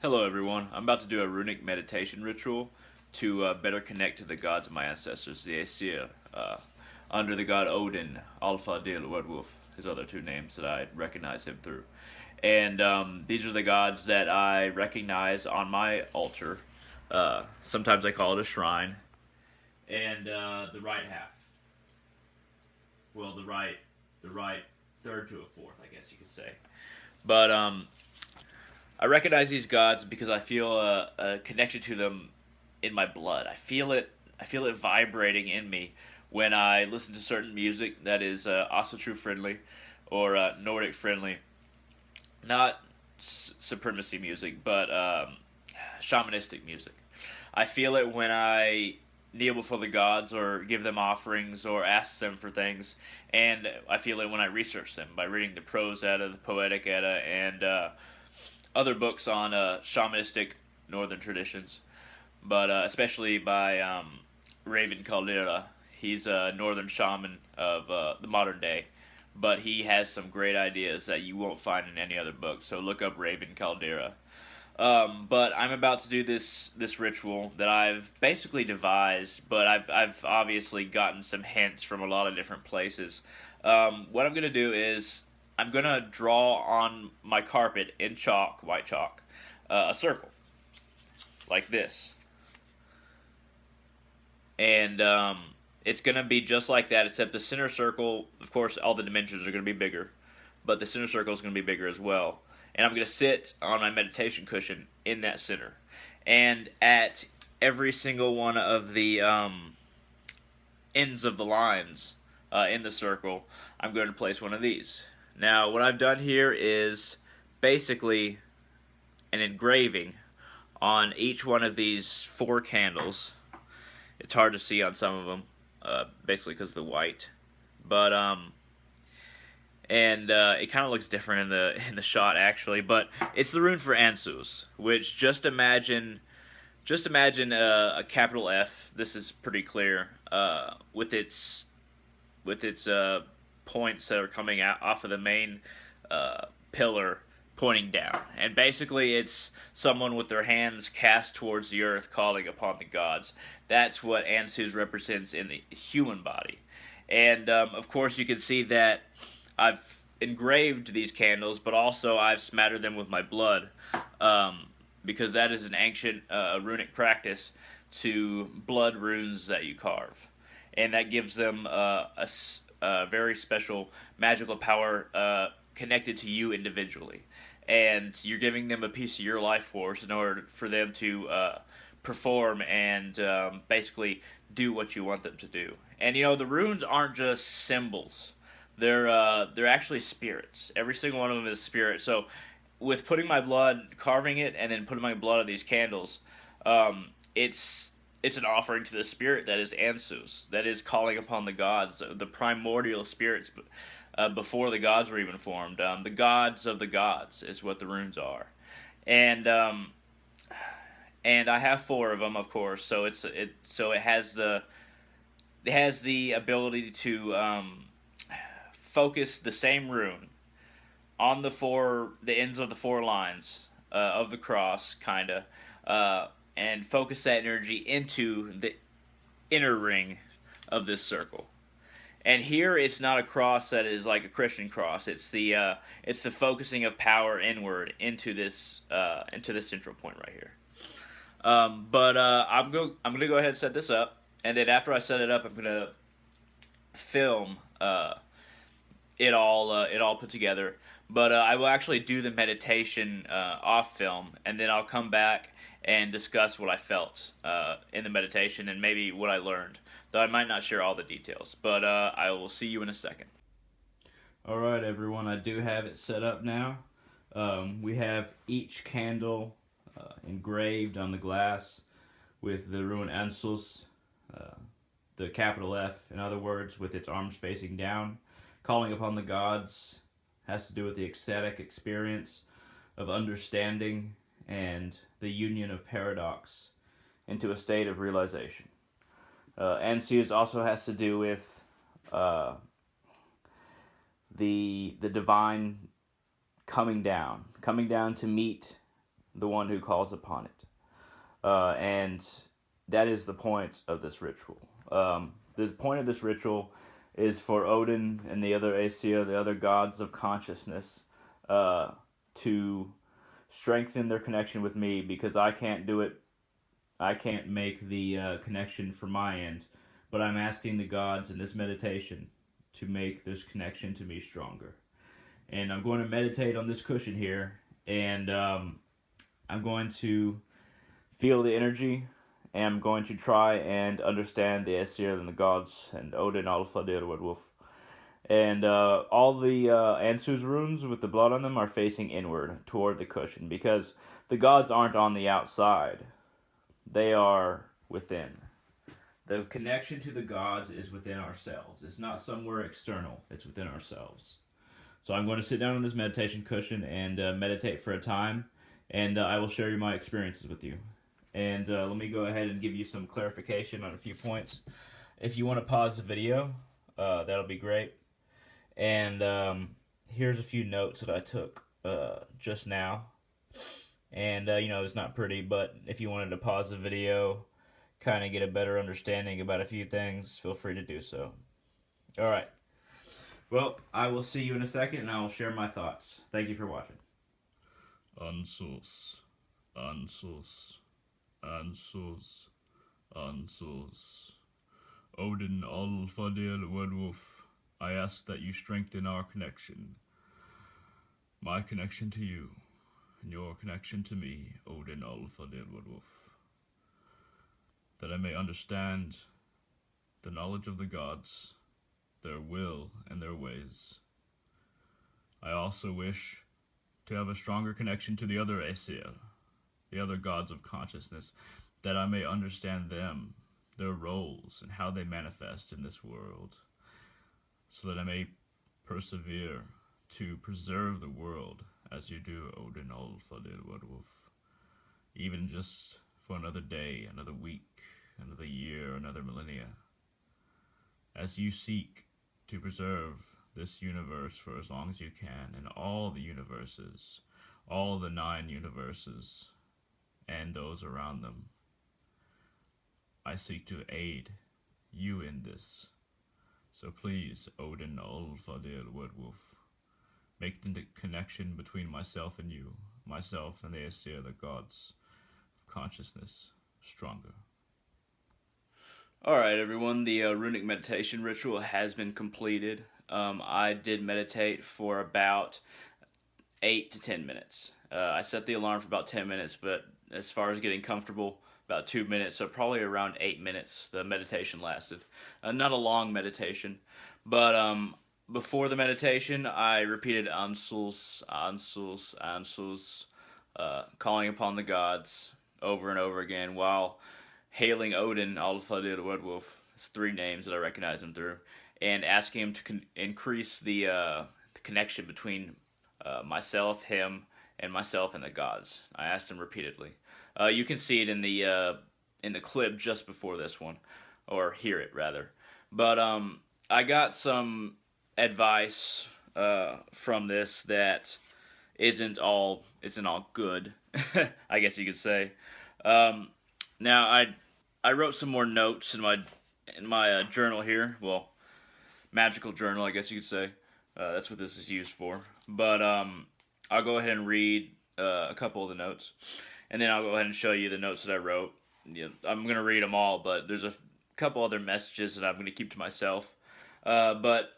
Hello everyone, I'm about to do a runic meditation ritual to better connect to the gods of my ancestors, the Aeser, under the god Odin, Alpha Dil Werewolf, his other two names that I recognize him through. And these are the gods that I recognize on my altar. Sometimes I call it a shrine. And the right half. Well, the right third to a fourth, I guess you could say. But I recognize these gods because I feel connected to them in my blood. I feel it. I feel it vibrating in me when I listen to certain music that is Asatru friendly or Nordic friendly, not supremacy music, but shamanistic music. I feel it when I kneel before the gods or give them offerings or ask them for things, and I feel it when I research them by reading the prose Edda, the poetic Edda, and other books on shamanistic northern traditions, but especially by Raven Caldera. He's a northern shaman of the modern day, but he has some great ideas that you won't find in any other book. So look up Raven Caldera. But I'm about to do this ritual that I've basically devised, but I've obviously gotten some hints from a lot of different places. What I'm gonna do is I'm gonna draw on my carpet in chalk, white chalk, a circle like this, and it's gonna be just like that, except the center circle. Of course, all the dimensions are gonna be bigger, but the center circle is gonna be bigger as well. And I'm gonna sit on my meditation cushion in that center, and at every single one of the ends of the lines in the circle, I'm going to place one of these. Now, what I've done here is basically an engraving on each one of these four candles. It's hard to see on some of them, basically because of the white. But it kind of looks different in the shot actually. But it's the rune for Ansus, which just imagine a capital F. This is pretty clear. With its points that are coming out off of the main pillar pointing down. And basically it's someone with their hands cast towards the earth calling upon the gods. That's what Ansus represents in the human body. And of course you can see that I've engraved these candles, but also I've smattered them with my blood, because that is an ancient runic practice to blood runes that you carve. And that gives them a very special magical power connected to you individually. And you're giving them a piece of your life force in order for them to perform and basically do what you want them to do. And the runes aren't just symbols. They're actually spirits. Every single one of them is a spirit. So with putting my blood, carving it, and then putting my blood on these candles, it's an offering to the spirit that is Ansus, that is calling upon the gods, the primordial spirits before the gods were even formed. The gods of the gods is what the runes are, and I have four of them, of course. So it has the ability to focus the same rune on the ends of the four lines of the cross, kinda, and focus that energy into the inner ring of this circle. And here it's not a cross that is like a Christian cross. It's the focusing of power inward into this central point right here. But I'm gonna go ahead and set this up, and then after I set it up, I'm gonna film it all put together. But I will actually do the meditation off film, and then I'll come back and discuss what I felt in the meditation and maybe what I learned. Though I might not share all the details, but I will see you in a second. All right, everyone, I do have it set up now. We have each candle engraved on the glass with the rune Ansus, the capital F, in other words, with its arms facing down. Calling upon the gods has to do with the ecstatic experience of understanding and the union of paradox into a state of realization. Ansus also has to do with the divine coming down to meet the one who calls upon it. And that is the point of this ritual. The point of this ritual is for Odin and the other Aesir, the other gods of consciousness, to strengthen their connection with me, because I can't do it. I can't make the connection from my end, but I'm asking the gods in this meditation to make this connection to me stronger. And I'm going to meditate on this cushion here, and I'm going to feel the energy, and I'm going to try and understand the Aesir and the gods and Odin, Alfadir, Wolf. And all the Ansu's runes with the blood on them are facing inward toward the cushion, because the gods aren't on the outside. They are within. The connection to the gods is within ourselves. It's not somewhere external. It's within ourselves. So I'm going to sit down on this meditation cushion and meditate for a time, and I will share my experiences with you. And let me go ahead and give you some clarification on a few points. If you want to pause the video, that'll be great. And here's a few notes that I took just now. And, it's not pretty, but if you wanted to pause the video, kind of get a better understanding about a few things, feel free to do so. All right. Well, I will see you in a second, and I will share my thoughts. Thank you for watching. Ansus, Ansus, Ansus, Ansus. Odin Alfadir Werewolf, I ask that you strengthen our connection. My connection to you, and your connection to me, Odin Alfadir Werewolf. That I may understand the knowledge of the gods, their will and their ways. I also wish to have a stronger connection to the other Aeser, the other gods of consciousness, that I may understand them, their roles, and how they manifest in this world, so that I may persevere to preserve the world as you do, Odin Alfadir Werewolf, even just for another day, another week, another year, another millennia, as you seek to preserve this universe for as long as you can, and all the universes, all the 9 universes, and those around them. I seek to aid you in this. So please, Odin Alfadir Werewolf, make the connection between myself and you, myself and the Aesir, the gods of consciousness, stronger. Alright, everyone, the runic meditation ritual has been completed. I did meditate for about 8 to 10 minutes. I set the alarm for about 10 minutes, but as far as getting comfortable, about 2 minutes, so probably around 8 minutes the meditation lasted. Not a long meditation, but before the meditation, I repeated Ansus, Ansus, Ansus, calling upon the gods over and over again, while hailing Odin, Alfadir Werewolf, it's 3 names that I recognize him through, and asking him to increase the connection between myself, him, and myself and the gods. I asked him repeatedly. You can see it in the clip just before this one, or hear it rather. But I got some advice from this that isn't all good, I guess you could say. Now I wrote some more notes in my journal here. Well, magical journal, I guess you could say. That's what this is used for. But I'll go ahead and read a couple of the notes, and then I'll go ahead and show you the notes that I wrote. I'm going to read them all, but there's a couple other messages that I'm going to keep to myself. But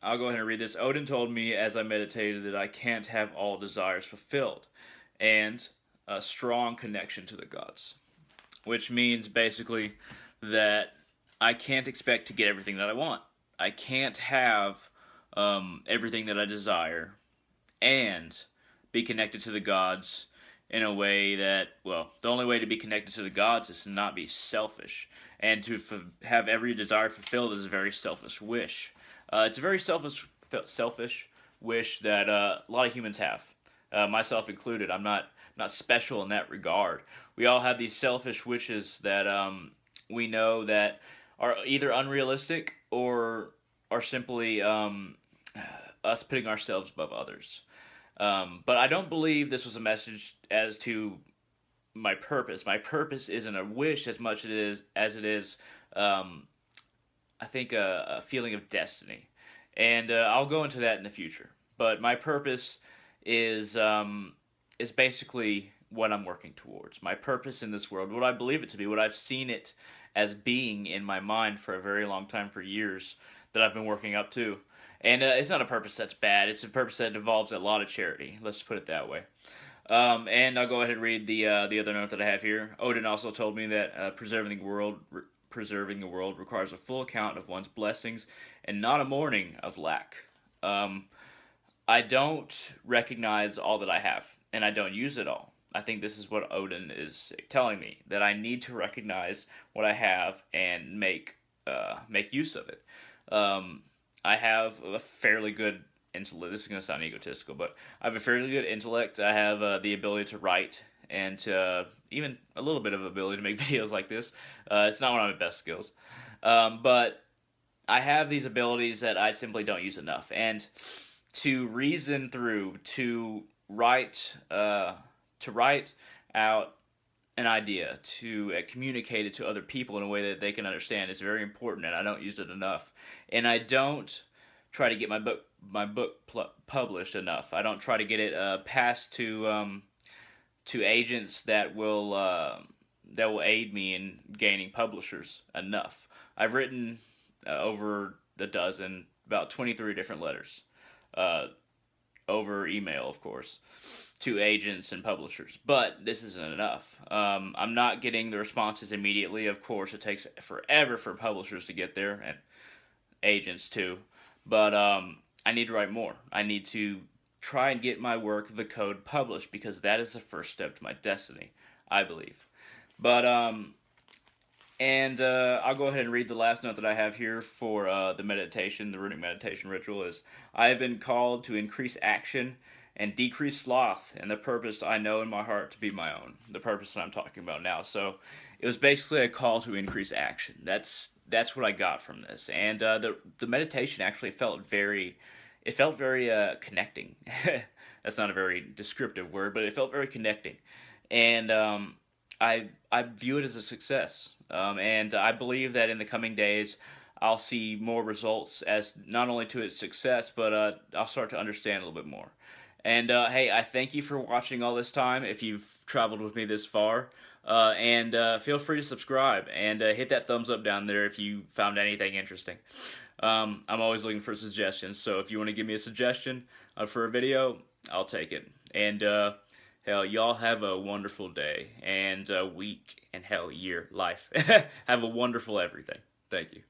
I'll go ahead and read this. Odin told me as I meditated that I can't have all desires fulfilled, and a strong connection to the gods. Which means basically that I can't expect to get everything that I want. I can't have everything that I desire and be connected to the gods in a way that, well, the only way to be connected to the gods is to not be selfish. And to have every desire fulfilled is a very selfish wish. It's a very selfish wish that a lot of humans have, myself included. I'm not special in that regard. We all have these selfish wishes that we know that are either unrealistic or are simply us putting ourselves above others. But I don't believe this was a message as to my purpose. My purpose isn't a wish as much as it is, I think, a feeling of destiny, and I'll go into that in the future. But my purpose is is basically what I'm working towards. My purpose in this world, what I believe it to be, what I've seen it as being in my mind for a very long time, for years, that I've been working up to. And it's not a purpose that's bad. It's a purpose that involves a lot of charity. Let's put it that way. And I'll go ahead and read the other note that I have here. Odin also told me that preserving the world requires a full account of one's blessings and not a mourning of lack. I don't recognize all that I have, and I don't use it all. I think this is what Odin is telling me, that I need to recognize what I have and make use of it. I have a fairly good intellect. This is going to sound egotistical, but I have a fairly good intellect. I have the ability to write and even a little bit of ability to make videos like this. It's not one of my best skills, but I have these abilities that I simply don't use enough. And to reason through, to write out an idea, to communicate it to other people in a way that they can understand is very important, and I don't use it enough. And I don't try to get my book published enough. I don't try to get it passed to agents that will aid me in gaining publishers enough. I've written over a dozen, about 23 different letters, over email, of course, to agents and publishers. But this isn't enough. I'm not getting the responses immediately. Of course, it takes forever for publishers to get there, and agents too. But I need to write more. I need to try and get my work, the code, published, because that is the first step to my destiny, I believe. But I'll go ahead and read the last note that I have here for the meditation, the runic meditation ritual is, I have been called to increase action and decrease sloth, and the purpose I know in my heart to be my own. The purpose that I'm talking about now. So it was basically a call to increase action. That's what I got from this. And the meditation actually felt very connecting. That's not a very descriptive word, but it felt very connecting. And I view it as a success. And I believe that in the coming days, I'll see more results as not only to its success, but I'll start to understand a little bit more. And hey, I thank you for watching all this time, if you've traveled with me this far. And feel free to subscribe and hit that thumbs up down there if you found anything interesting. I'm always looking for suggestions, so if you want to give me a suggestion for a video, I'll take it. And hell, y'all have a wonderful day and week and hell, year, life. Have a wonderful everything. Thank you.